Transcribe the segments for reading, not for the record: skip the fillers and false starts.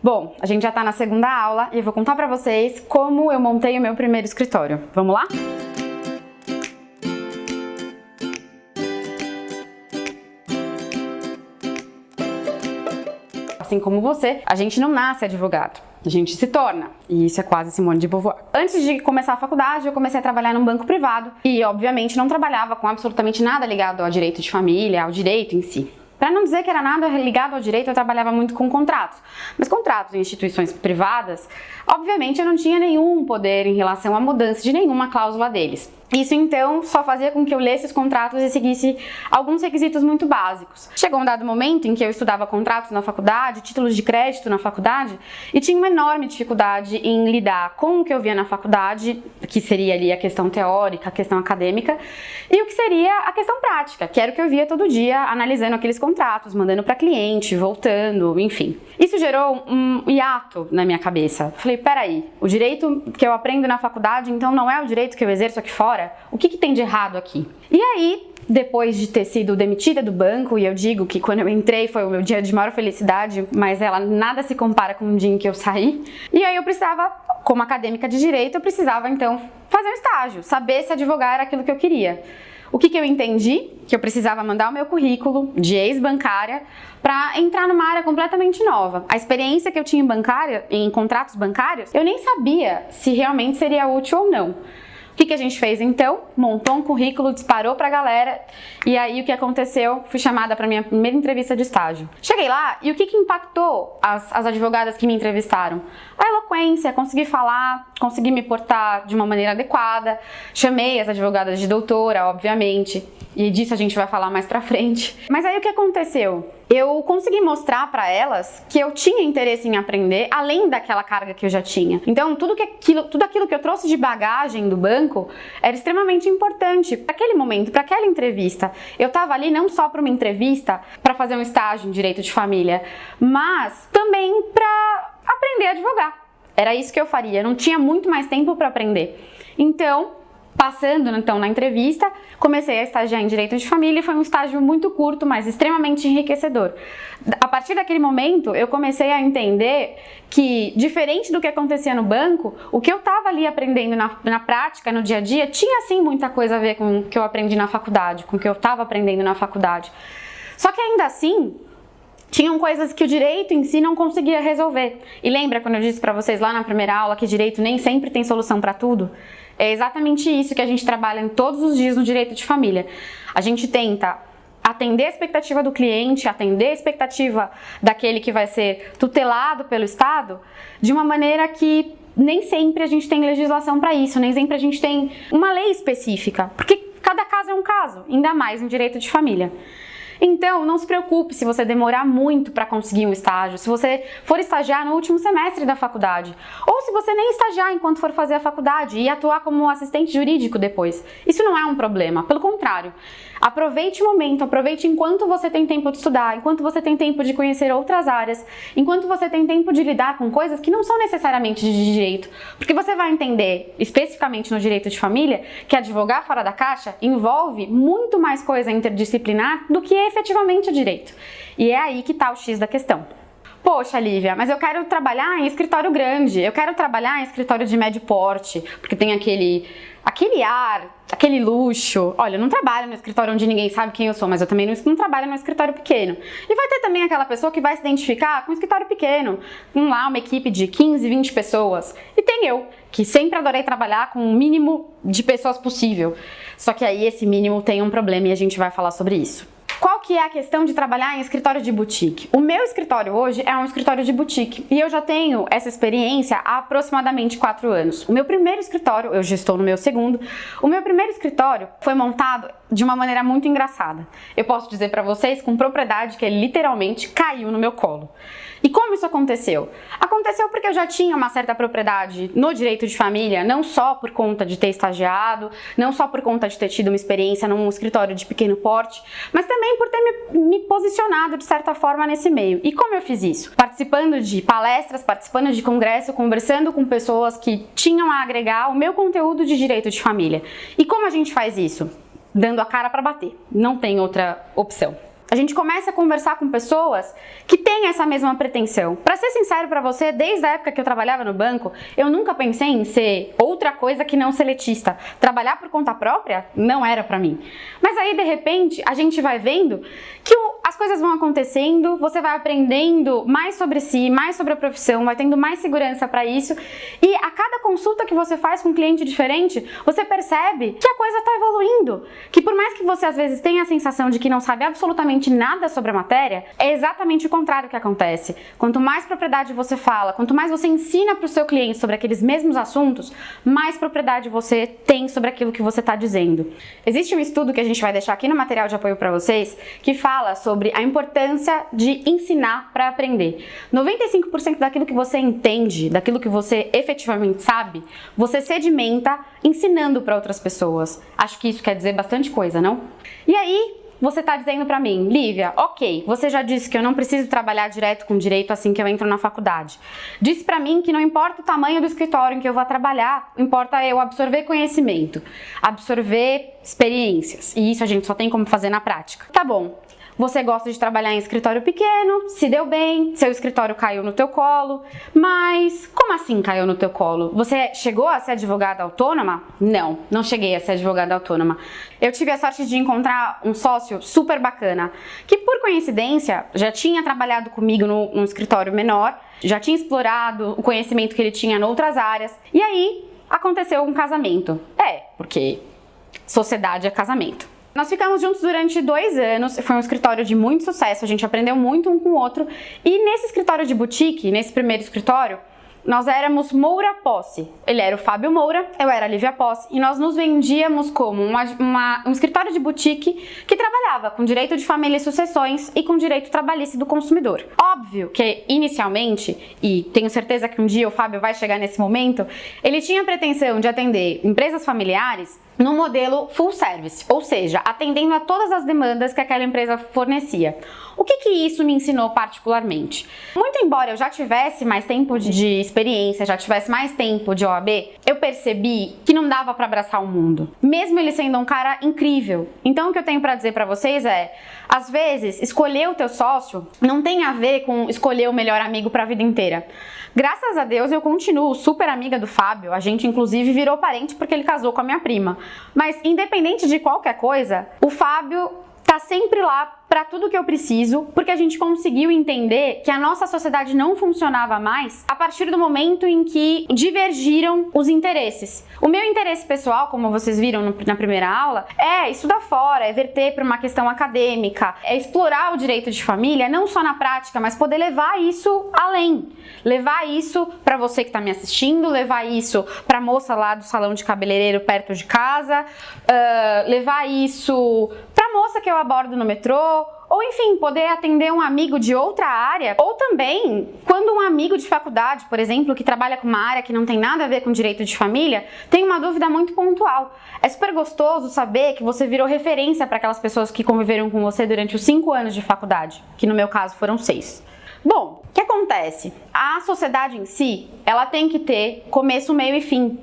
Bom, a gente já tá na segunda aula e eu vou contar pra vocês como eu montei o meu primeiro escritório. Vamos lá? Assim como você, a gente não nasce advogado, a gente se torna. E isso é quase Simone de Beauvoir. Antes de começar a faculdade, eu comecei a trabalhar num banco privado e, obviamente, não trabalhava com absolutamente nada ligado ao direito de família, ao direito em si. Para não dizer que era nada ligado ao direito, eu trabalhava muito com contratos. Mas contratos em instituições privadas, obviamente eu não tinha nenhum poder em relação à mudança de nenhuma cláusula deles. Isso então só fazia com que eu lesse os contratos e seguisse alguns requisitos muito básicos. Chegou um dado momento em que eu estudava contratos na faculdade, títulos de crédito na faculdade, e tinha uma enorme dificuldade em lidar com o que eu via na faculdade, que seria ali a questão teórica, a questão acadêmica, e o que seria a questão prática, que era o que eu via todo dia analisando aqueles contratos, mandando para cliente, voltando, enfim. Isso gerou um hiato na minha cabeça. Falei, peraí, o direito que eu aprendo na faculdade então não é o direito que eu exerço aqui fora? O que tem de errado aqui? E aí, depois de ter sido demitida do banco, e eu digo que quando eu entrei foi o meu dia de maior felicidade, mas ela nada se compara com o dia em que eu saí. E aí eu precisava, como acadêmica de direito, eu precisava então fazer um estágio, saber se advogar era aquilo que eu queria. O que eu entendi? Que eu precisava mandar o meu currículo de ex-bancária para entrar numa área completamente nova. A experiência que eu tinha em contratos bancários, eu nem sabia se realmente seria útil ou não. O que a gente fez então? Montou um currículo, disparou pra galera e aí o que aconteceu? Fui chamada para minha primeira entrevista de estágio. Cheguei lá e o que impactou as advogadas que me entrevistaram? A eloquência, consegui falar, consegui me portar de uma maneira adequada, chamei as advogadas de doutora, obviamente, e disso a gente vai falar mais pra frente. Mas aí o que aconteceu? Eu consegui mostrar para elas que eu tinha interesse em aprender, além daquela carga que eu já tinha. Então, tudo aquilo que eu trouxe de bagagem do banco era extremamente importante para aquele momento, para aquela entrevista. Eu estava ali não só para uma entrevista, para fazer um estágio em direito de família, mas também para aprender a advogar. Era isso que eu faria, não tinha muito mais tempo para aprender. Então, passando então na entrevista, comecei a estagiar em direito de família e foi um estágio muito curto, mas extremamente enriquecedor. A partir daquele momento, eu comecei a entender que, diferente do que acontecia no banco, o que eu estava ali aprendendo na prática, no dia a dia, tinha sim muita coisa a ver com o que eu aprendi na faculdade, com o que eu estava aprendendo na faculdade. Só que ainda assim, tinham coisas que o direito em si não conseguia resolver. E lembra quando eu disse para vocês lá na primeira aula que direito nem sempre tem solução para tudo? É exatamente isso que a gente trabalha em todos os dias no direito de família. A gente tenta atender a expectativa do cliente, atender a expectativa daquele que vai ser tutelado pelo Estado, de uma maneira que nem sempre a gente tem legislação para isso, nem sempre a gente tem uma lei específica, porque cada caso é um caso, ainda mais no direito de família. Então, não se preocupe se você demorar muito para conseguir um estágio, se você for estagiar no último semestre da faculdade, ou se você nem estagiar enquanto for fazer a faculdade e atuar como assistente jurídico depois. Isso não é um problema, pelo contrário. Aproveite o momento, aproveite enquanto você tem tempo de estudar, enquanto você tem tempo de conhecer outras áreas, enquanto você tem tempo de lidar com coisas que não são necessariamente de direito, porque você vai entender, especificamente no direito de família, que advogar fora da caixa envolve muito mais coisa interdisciplinar do que efetivamente o direito. E é aí que está o X da questão. Poxa, Lívia, mas eu quero trabalhar em escritório grande, eu quero trabalhar em escritório de médio porte, porque tem aquele ar, aquele luxo. Olha, eu não trabalho no escritório onde ninguém sabe quem eu sou, mas eu também não trabalho no escritório pequeno. E vai ter também aquela pessoa que vai se identificar com um escritório pequeno, com lá uma equipe de 15, 20 pessoas. E tem eu, que sempre adorei trabalhar com o mínimo de pessoas possível. Só que aí esse mínimo tem um problema e a gente vai falar sobre isso. Qual que é a questão de trabalhar em escritório de boutique? O meu escritório hoje é um escritório de boutique e eu já tenho essa experiência há aproximadamente 4 anos. O meu primeiro escritório, eu já estou no meu segundo, o meu primeiro escritório foi montado de uma maneira muito engraçada. Eu posso dizer para vocês com propriedade que ele literalmente caiu no meu colo. E como isso aconteceu? Aconteceu porque eu já tinha uma certa propriedade no direito de família, não só por conta de ter estagiado, não só por conta de ter tido uma experiência num escritório de pequeno porte, mas também por ter me posicionado de certa forma nesse meio. E como eu fiz isso? Participando de palestras, participando de congresso, conversando com pessoas que tinham a agregar o meu conteúdo de direito de família. E como a gente faz isso? Dando a cara para bater. Não tem outra opção. A gente começa a conversar com pessoas que têm essa mesma pretensão. Para ser sincero para você, desde a época que eu trabalhava no banco, eu nunca pensei em ser outra coisa que não seletista. Trabalhar por conta própria não era para mim. Mas aí, de repente, a gente vai vendo que as coisas vão acontecendo, você vai aprendendo mais sobre si, mais sobre a profissão, vai tendo mais segurança para isso. E a cada consulta que você faz com um cliente diferente, você percebe que a coisa está evoluindo. Que por mais que você às vezes tenha a sensação de que não sabe absolutamente nada sobre a matéria, é exatamente o contrário que acontece. Quanto mais propriedade você fala, quanto mais você ensina para o seu cliente sobre aqueles mesmos assuntos, mais propriedade você tem sobre aquilo que você está dizendo. Existe um estudo que a gente vai deixar aqui no material de apoio para vocês, que fala sobre a importância de ensinar para aprender. 95% daquilo que você entende, daquilo que você efetivamente sabe, você sedimenta ensinando para outras pessoas. Acho que isso quer dizer bastante coisa, não? E aí, você está dizendo para mim, Lívia, ok, você já disse que eu não preciso trabalhar direto com direito assim que eu entro na faculdade. Disse para mim que não importa o tamanho do escritório em que eu vou trabalhar, importa eu absorver conhecimento, absorver experiências. E isso a gente só tem como fazer na prática. Tá bom. Você gosta de trabalhar em escritório pequeno, se deu bem, seu escritório caiu no teu colo, mas como assim caiu no teu colo? Você chegou a ser advogada autônoma? Não, não cheguei a ser advogada autônoma. Eu tive a sorte de encontrar um sócio super bacana, que por coincidência já tinha trabalhado comigo num escritório menor, já tinha explorado o conhecimento que ele tinha em outras áreas, e aí aconteceu um casamento. Porque sociedade é casamento. Nós ficamos juntos durante 2 anos, foi um escritório de muito sucesso, a gente aprendeu muito um com o outro. E nesse escritório de boutique, nesse primeiro escritório, nós éramos Moura Posse. Ele era o Fábio Moura, eu era a Lívia Posse. E nós nos vendíamos como um escritório de boutique que trabalhava com direito de família e sucessões e com direito trabalhista do consumidor. Óbvio que inicialmente, e tenho certeza que um dia o Fábio vai chegar nesse momento, ele tinha a pretensão de atender empresas familiares no modelo full service, ou seja, atendendo a todas as demandas que aquela empresa fornecia. O que isso me ensinou particularmente? Muito embora eu já tivesse mais tempo de experiência, já tivesse mais tempo de OAB, eu percebi que não dava para abraçar o mundo, mesmo ele sendo um cara incrível. Então o que eu tenho para dizer para vocês é, às vezes, escolher o teu sócio não tem a ver com escolher o melhor amigo para a vida inteira. Graças a Deus eu continuo super amiga do Fábio, a gente inclusive virou parente porque ele casou com a minha prima. Mas independente de qualquer coisa, o Fábio tá sempre lá para tudo que eu preciso, porque a gente conseguiu entender que a nossa sociedade não funcionava mais a partir do momento em que divergiram os interesses. O meu interesse pessoal, como vocês viram na primeira aula, é estudar fora, é verter para uma questão acadêmica, é explorar o direito de família, não só na prática, mas poder levar isso além. Levar isso para você que está me assistindo, levar isso para a moça lá do salão de cabeleireiro perto de casa, levar isso para a moça que eu abordo no metrô, ou enfim, poder atender um amigo de outra área, ou também quando um amigo de faculdade, por exemplo, que trabalha com uma área que não tem nada a ver com direito de família, tem uma dúvida muito pontual. É super gostoso saber que você virou referência para aquelas pessoas que conviveram com você durante os 5 anos de faculdade, que no meu caso foram 6. Bom, o que acontece? A sociedade em si, ela tem que ter começo, meio e fim.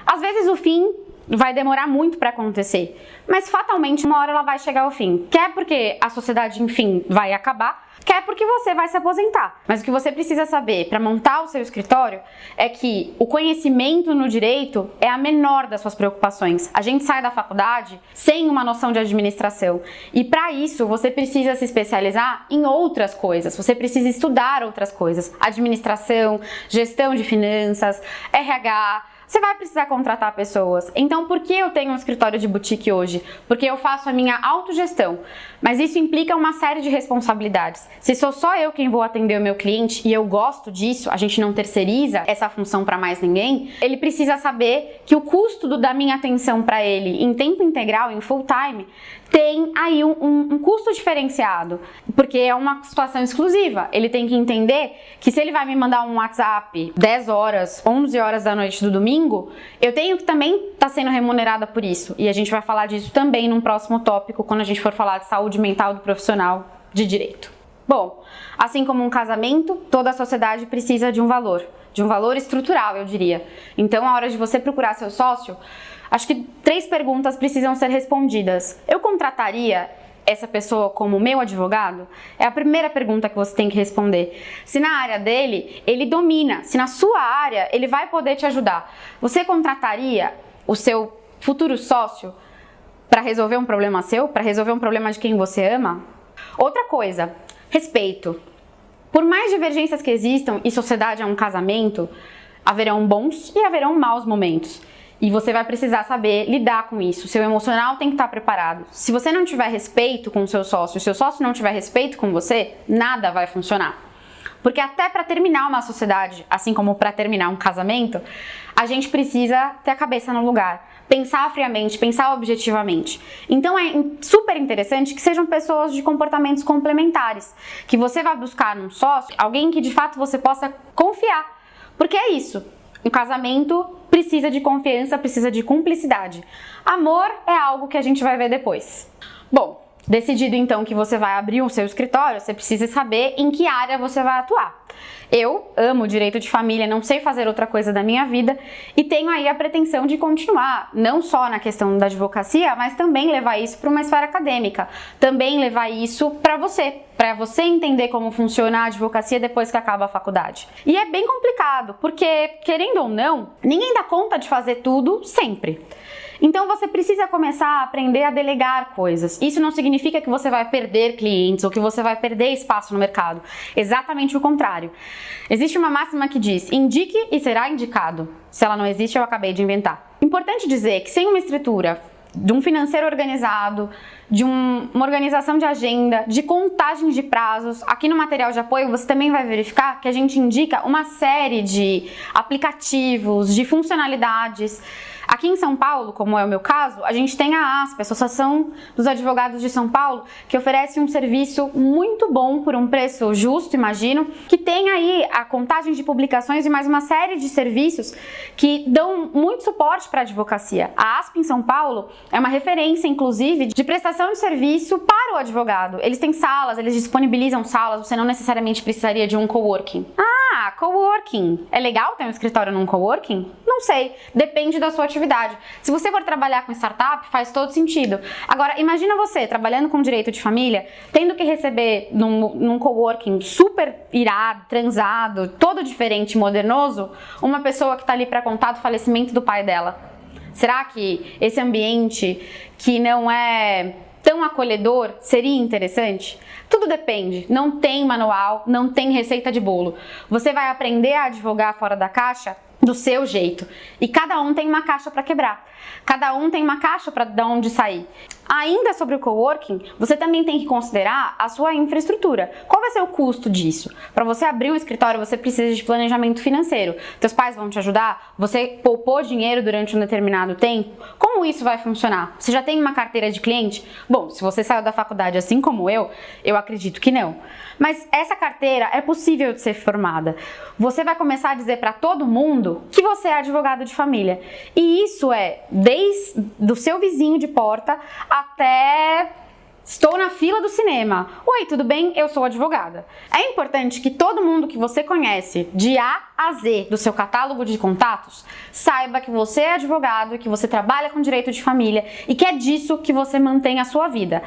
Às vezes o fim vai demorar muito para acontecer, mas fatalmente uma hora ela vai chegar ao fim. Quer porque a sociedade, enfim, vai acabar, quer porque você vai se aposentar. Mas o que você precisa saber para montar o seu escritório é que o conhecimento no direito é a menor das suas preocupações. A gente sai da faculdade sem uma noção de administração. E para isso você precisa se especializar em outras coisas. Você precisa estudar outras coisas. Administração, gestão de finanças, RH. Você vai precisar contratar pessoas. Então, por que eu tenho um escritório de boutique hoje? Porque eu faço a minha autogestão. Mas isso implica uma série de responsabilidades. Se sou só eu quem vou atender o meu cliente e eu gosto disso, a gente não terceiriza essa função para mais ninguém, ele precisa saber que o custo da minha atenção para ele em tempo integral, em full time, tem aí um custo diferenciado, porque é uma situação exclusiva. Ele tem que entender que se ele vai me mandar um WhatsApp 10 horas, 11 horas da noite do domingo, eu tenho que também estar sendo remunerada por isso. E a gente vai falar disso também num próximo tópico, quando a gente for falar de saúde mental do profissional de direito. Bom, assim como um casamento, toda a sociedade precisa de um valor estrutural, eu diria. Então, a hora de você procurar seu sócio, acho que 3 perguntas precisam ser respondidas. Eu contrataria essa pessoa como meu advogado? É a primeira pergunta que você tem que responder. Se na área dele, ele domina, se na sua área, ele vai poder te ajudar. Você contrataria o seu futuro sócio para resolver um problema seu, para resolver um problema de quem você ama? Outra coisa, respeito. Por mais divergências que existam e sociedade é um casamento, haverão bons e haverão maus momentos. E você vai precisar saber lidar com isso. Seu emocional tem que estar preparado. Se você não tiver respeito com o seu sócio, e o seu sócio não tiver respeito com você, nada vai funcionar. Porque até para terminar uma sociedade, assim como para terminar um casamento, a gente precisa ter a cabeça no lugar, pensar friamente, pensar objetivamente. Então é super interessante que sejam pessoas de comportamentos complementares, que você vai buscar num sócio, alguém que de fato você possa confiar. Porque é isso, um casamento precisa de confiança, precisa de cumplicidade. Amor é algo que a gente vai ver depois. Bom, decidido então que você vai abrir o seu escritório, você precisa saber em que área você vai atuar. Eu amo direito de família, não sei fazer outra coisa da minha vida e tenho aí a pretensão de continuar, não só na questão da advocacia, mas também levar isso para uma esfera acadêmica, também levar isso para você entender como funciona a advocacia depois que acaba a faculdade. E é bem complicado, porque, querendo ou não, ninguém dá conta de fazer tudo sempre. Então você precisa começar a aprender a delegar coisas. Isso não significa que você vai perder clientes ou que você vai perder espaço no mercado. Exatamente o contrário. Existe uma máxima que diz: indique e será indicado. Se ela não existe, eu acabei de inventar. Importante dizer que sem uma estrutura de um financeiro organizado, de uma organização de agenda, de contagem de prazos, aqui no material de apoio você também vai verificar que a gente indica uma série de aplicativos, de funcionalidades. Aqui em São Paulo, como é o meu caso, a gente tem a ASP, a Associação dos Advogados de São Paulo, que oferece um serviço muito bom por um preço justo, imagino, que tem aí a contagem de publicações e mais uma série de serviços que dão muito suporte para a advocacia. A ASP em São Paulo é uma referência, inclusive, de prestação de serviço para o advogado. Eles têm salas, eles disponibilizam salas, você não necessariamente precisaria de um coworking. Ah, coworking. É legal ter um escritório num coworking? Não sei, depende da sua atividade. Se você for trabalhar com startup, faz todo sentido. Agora, imagina você trabalhando com direito de família, tendo que receber num coworking super irado, transado, todo diferente, modernoso, uma pessoa que está ali para contar do falecimento do pai dela. Será que esse ambiente que não é tão acolhedor seria interessante? Tudo depende, não tem manual, não tem receita de bolo. Você vai aprender a advogar fora da caixa do seu jeito. E cada um tem uma caixa para quebrar. Cada um tem uma caixa para dar onde sair. Ainda sobre o coworking, você também tem que considerar a sua infraestrutura. Qual vai ser o custo disso? Para você abrir um escritório, você precisa de planejamento financeiro. Teus pais vão te ajudar? Você poupou dinheiro durante um determinado tempo? Como isso vai funcionar? Você já tem uma carteira de cliente? Bom, se você saiu da faculdade assim como eu acredito que não. Mas essa carteira é possível de ser formada. Você vai começar a dizer para todo mundo que você é advogado de família. E isso é desde o seu vizinho de porta até estou na fila do cinema. Oi, tudo bem? Eu sou advogada. É importante que todo mundo que você conhece, de A a Z, do seu catálogo de contatos, saiba que você é advogado e que você trabalha com direito de família e que é disso que você mantém a sua vida.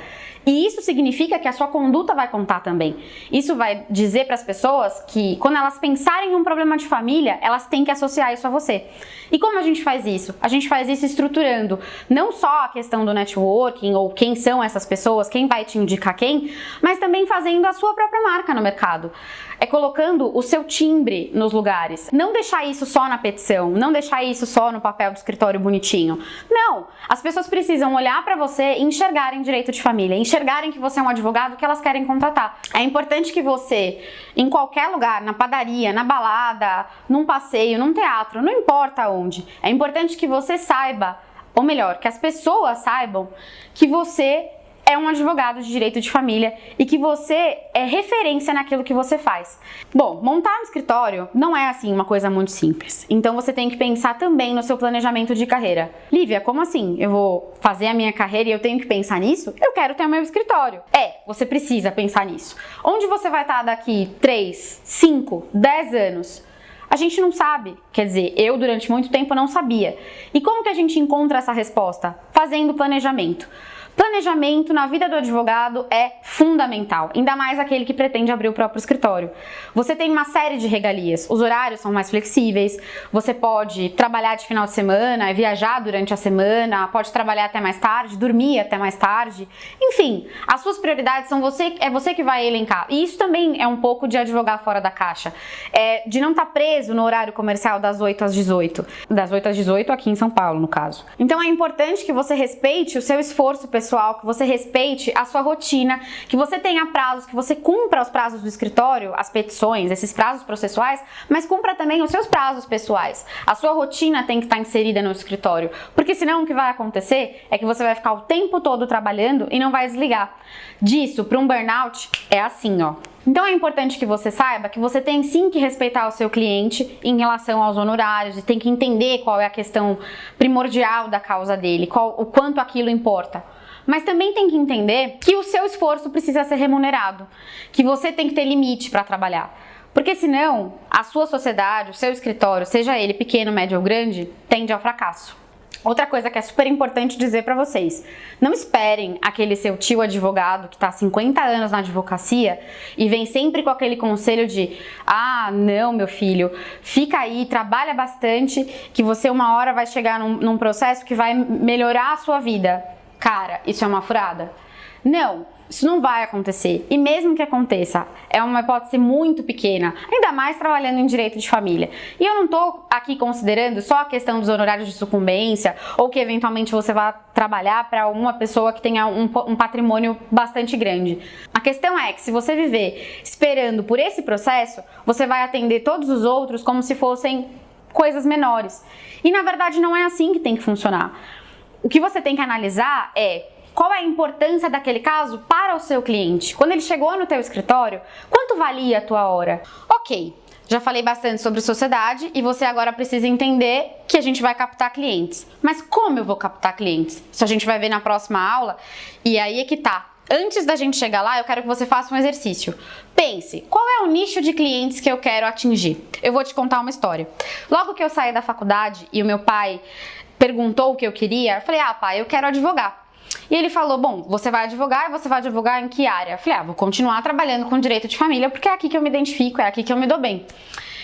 E isso significa que a sua conduta vai contar também. Isso vai dizer para as pessoas que, quando elas pensarem em um problema de família, elas têm que associar isso a você. E como a gente faz isso? A gente faz isso estruturando não só a questão do networking ou quem são essas pessoas, quem vai te indicar quem, mas também fazendo a sua própria marca no mercado. É colocando o seu timbre nos lugares. Não deixar isso só na petição, não deixar isso só no papel do escritório bonitinho. Não! As pessoas precisam olhar para você e enxergarem direito de família, enxergarem que você é um advogado que elas querem contratar. É importante que você, em qualquer lugar, na padaria, na balada, num passeio, num teatro, não importa onde, é importante que você saiba, ou melhor, que as pessoas saibam que você é um advogado de direito de família e que você é referência naquilo que você faz. Bom, montar um escritório não é assim uma coisa muito simples. Então você tem que pensar também no seu planejamento de carreira. Lívia, como assim? Eu vou fazer a minha carreira e eu tenho que pensar nisso? Eu quero ter o meu escritório. Você precisa pensar nisso. Onde você vai estar daqui 3, 5, 10 anos? A gente não sabe, quer dizer, eu durante muito tempo não sabia. E como que a gente encontra essa resposta? Fazendo planejamento. Planejamento na vida do advogado é fundamental, ainda mais aquele que pretende abrir o próprio escritório. Você tem uma série de regalias, os horários são mais flexíveis, você pode trabalhar de final de semana, viajar durante a semana, pode trabalhar até mais tarde, dormir até mais tarde, enfim, as suas prioridades são é você que vai elencar. E isso também é um pouco de advogar fora da caixa, de não estar preso no horário comercial das 8 às 18, das 8 às 18 aqui em São Paulo, no caso. Então é importante que você respeite o seu esforço pessoal, que você respeite a sua rotina, que você tenha prazos, que você cumpra os prazos do escritório, as petições, esses prazos processuais, mas cumpra também os seus prazos pessoais. A sua rotina tem que estar inserida no escritório, porque senão o que vai acontecer é que você vai ficar o tempo todo trabalhando e não vai desligar. Disso para um burnout é assim, ó. Então é importante que você saiba que você tem sim que respeitar o seu cliente em relação aos honorários e tem que entender qual é a questão primordial da causa dele, o quanto aquilo importa. Mas também tem que entender que o seu esforço precisa ser remunerado, que você tem que ter limite para trabalhar. Porque senão a sua sociedade, o seu escritório, seja ele pequeno, médio ou grande, tende ao fracasso. Outra coisa que é super importante dizer para vocês, não esperem aquele seu tio advogado que está há 50 anos na advocacia e vem sempre com aquele conselho de não, meu filho, fica aí, trabalha bastante, que você uma hora vai chegar num processo que vai melhorar a sua vida. Cara, isso é uma furada? Não, isso não vai acontecer. E mesmo que aconteça, é uma hipótese muito pequena, ainda mais trabalhando em direito de família. E eu não estou aqui considerando só a questão dos honorários de sucumbência ou que eventualmente você vá trabalhar para uma pessoa que tenha um patrimônio bastante grande. A questão é que se você viver esperando por esse processo, você vai atender todos os outros como se fossem coisas menores. E na verdade não é assim que tem que funcionar. O que você tem que analisar é qual é a importância daquele caso para o seu cliente. Quando ele chegou no teu escritório, quanto valia a tua hora? Ok, já falei bastante sobre sociedade e você agora precisa entender que a gente vai captar clientes. Mas como eu vou captar clientes? Isso a gente vai ver na próxima aula e aí é que tá. Antes da gente chegar lá, eu quero que você faça um exercício. Pense, qual é o nicho de clientes que eu quero atingir? Eu vou te contar uma história. Logo que eu saí da faculdade e o meu pai perguntou o que eu queria, eu falei, pai, eu quero advogar. E ele falou, bom, você vai advogar e você vai advogar em que área? Eu falei, vou continuar trabalhando com direito de família porque é aqui que eu me identifico, é aqui que eu me dou bem.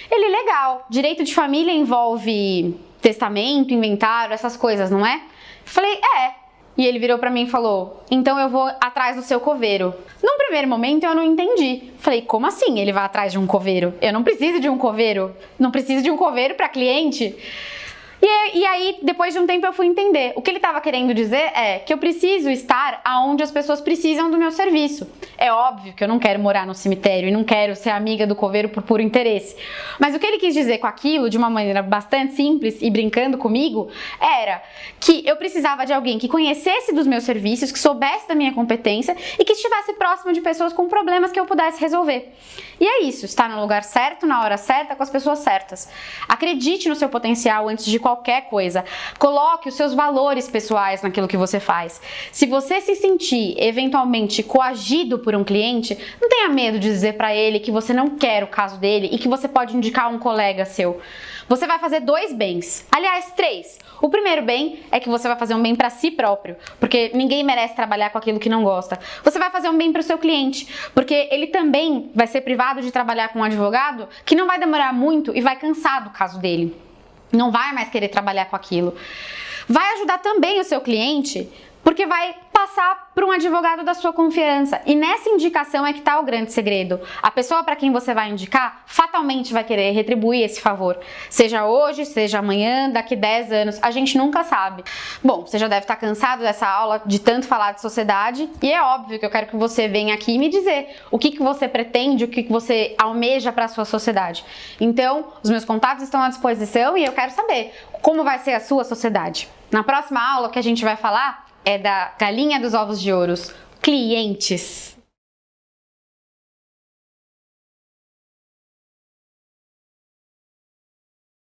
Ele, legal, direito de família envolve testamento, inventário, essas coisas, não é? Eu falei, E ele virou pra mim e falou, então eu vou atrás do seu coveiro. Num primeiro momento eu não entendi. Falei, como assim ele vai atrás de um coveiro? Eu não preciso de um coveiro. Não preciso de um coveiro pra cliente? E aí, depois de um tempo eu fui entender. O que ele estava querendo dizer é que eu preciso estar aonde as pessoas precisam do meu serviço. É óbvio que eu não quero morar no cemitério e não quero ser amiga do coveiro por puro interesse. Mas o que ele quis dizer com aquilo, de uma maneira bastante simples e brincando comigo, era que eu precisava de alguém que conhecesse dos meus serviços, que soubesse da minha competência e que estivesse próximo de pessoas com problemas que eu pudesse resolver. E é isso, estar no lugar certo, na hora certa, com as pessoas certas. Acredite no seu potencial antes de qualquer coisa. Coloque os seus valores pessoais naquilo que você faz. Se você se sentir eventualmente coagido por um cliente, não tenha medo de dizer para ele que você não quer o caso dele e que você pode indicar um colega seu. Você vai fazer 2 bens, aliás 3. O primeiro bem é que você vai fazer um bem para si próprio, porque ninguém merece trabalhar com aquilo que não gosta. Você vai fazer um bem para o seu cliente, porque ele também vai ser privado de trabalhar com um advogado que não vai demorar muito e vai cansar do caso dele. Não vai mais querer trabalhar com aquilo. Vai ajudar também o seu cliente, porque vai passar para um advogado da sua confiança. E nessa indicação é que está o grande segredo. A pessoa para quem você vai indicar fatalmente vai querer retribuir esse favor. Seja hoje, seja amanhã, daqui 10 anos, a gente nunca sabe. Bom, você já deve estar cansado dessa aula de tanto falar de sociedade e é óbvio que eu quero que você venha aqui e me dizer o que você pretende, o que você almeja para a sua sociedade. Então, os meus contatos estão à disposição e eu quero saber como vai ser a sua sociedade. Na próxima aula, o que a gente vai falar é da galinha dos ovos de ouro, clientes.